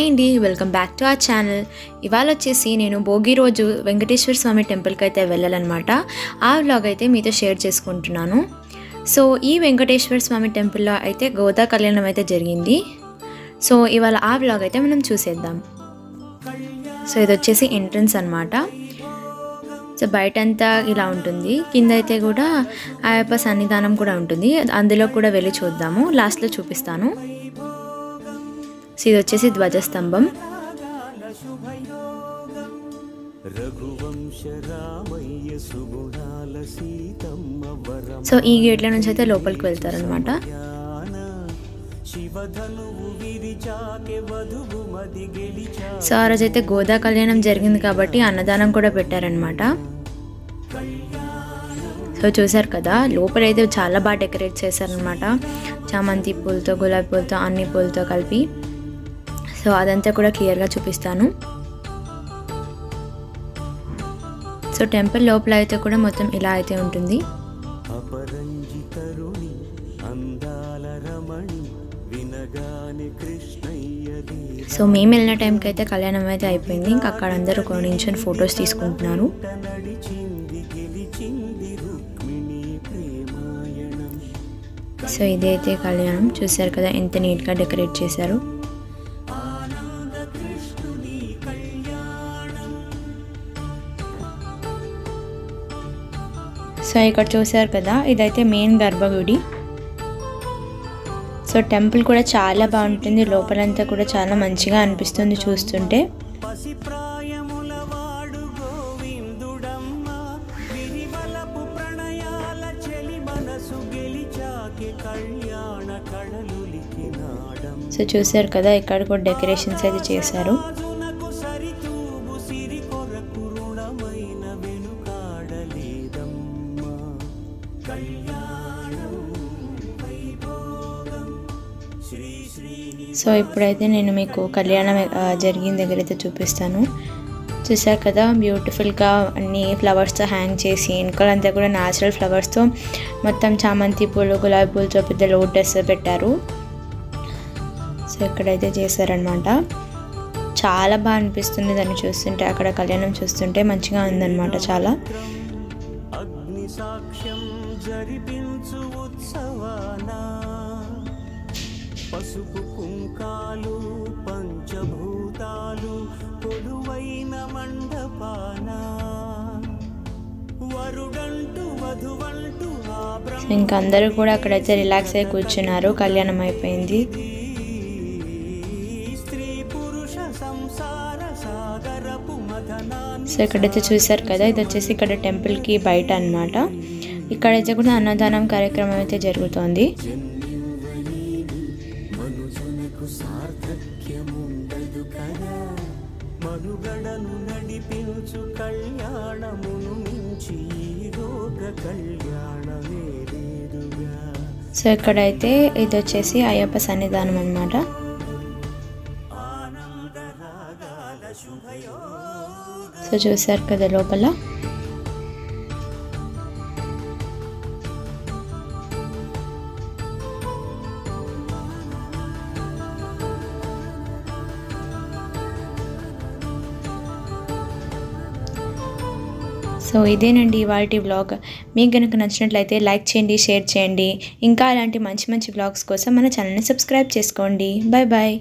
Hi అండి, welcome back to our channel. ఇవాళ వచ్చేసి నేను భోగి రోజు వెంకటేశ్వర స్వామి టెంపుల్కి అయితే వెళ్ళాలన్నమాట. ఆ వ్లాగ్ అయితే మీతో షేర్ చేసుకుంటున్నాను. సో ఈ వెంకటేశ్వర స్వామి టెంపుల్లో అయితే గోదా కళ్యాణం అయితే జరిగింది. సో ఇవాళ ఆ వ్లాగ్ అయితే మనం చూసేద్దాం. సో ఇది వచ్చేసి ఎంట్రన్స్ అన్నమాట. సో బయటంతా ఇలా ఉంటుంది, కింద అయితే కూడా అయ్యప్ప సన్నిధానం కూడా ఉంటుంది. అందులో కూడా వెళ్ళి చూద్దాము, లాస్ట్లో చూపిస్తాను. సో ఇది వచ్చేసి ధ్వజస్తంభం. సో ఈ గేట్ల నుంచి అయితే లోపలికి వెళ్తారనమాట. సో ఆ రోజు అయితే గోదా కళ్యాణం జరిగింది కాబట్టి అన్నదానం కూడా పెట్టారనమాట. సో చూసారు కదా, లోపలైతే చాలా బాగా డెకరేట్ చేశారనమాట. చామంతి పూలతో, గులాబీ పూలతో, అన్ని పూలతో కలిపి. సో అదంతా కూడా క్లియర్గా చూపిస్తాను. సో టెంపుల్ లోపల అయితే కూడా మొత్తం ఇలా అయితే ఉంటుంది. సో మేము వెళ్ళిన టైంకి అయితే కళ్యాణం అయితే అయిపోయింది. ఇంకా అక్కడ అందరూ నించొని ఫొటోస్ తీసుకుంటున్నారు. సో ఇదైతే కళ్యాణం చూసారు కదా, ఎంత నీట్గా డెకరేట్ చేశారు. సో ఇక్కడ చూసారు కదా, ఇదైతే మెయిన్ గర్భగుడి. సో టెంపుల్ కూడా చాలా బాగుంటుంది, లోపలంతా కూడా చాలా మంచిగా అనిపిస్తుంది చూస్తుంటే. సో చూసారు కదా, ఇక్కడ కూడా డెకరేషన్స్ అయితే చేశారు. సో ఇప్పుడైతే నేను మీకు కళ్యాణం జరిగిన దగ్గర అయితే చూపిస్తాను. చూసారు కదా, బ్యూటిఫుల్గా అన్ని ఫ్లవర్స్తో హ్యాంగ్ చేసి, వెనకాలంతా కూడా న్యాచురల్ ఫ్లవర్స్తో మొత్తం చామంతి పూలు, గులాబీ పూలతో పెద్ద లోటస్ పెట్టారు. సో ఇక్కడైతే చేశారనమాట. చాలా బాగా అనిపిస్తుంది దాన్ని చూస్తుంటే, అక్కడ కళ్యాణం చూస్తుంటే మంచిగా ఉందన్నమాట చాలా. పసుపు కుంకాలు పంచభూతాలు కొలువైన మండపాన వరుడంటూ వధువంటూ. ఇంకా అందరూ కూడా అక్కడైతే రిలాక్స్ అయి కూర్చున్నారు, కళ్యాణం అయిపోయింది. సో ఇక్కడైతే చూసారు కదా, ఇది వచ్చేసి ఇక్కడ టెంపుల్కి బయట అన్నమాట. ఇక్కడైతే కూడా అన్నదానం కార్యక్రమం అయితే జరుగుతోంది. మనుగడను నడిపించు కళ్యాణమును మించి రోగ కళ్యాణమే లేదుగా. సో ఇక్కడైతే ఇది వచ్చేసి అయ్యప్ప సన్నిధానం అన్నమాట. సో చూసారు కదా లోపల. సో ఇదేనండి ఇవాల్టి వ్లాగ్. మీకు కనుక నచ్చినట్లయితే లైక్ చేయండి, షేర్ చేయండి. ఇంకా అలాంటి మంచి మంచి వ్లాగ్స్ కోసం మన ఛానల్ని సబ్స్క్రైబ్ చేసుకోండి. Bye bye.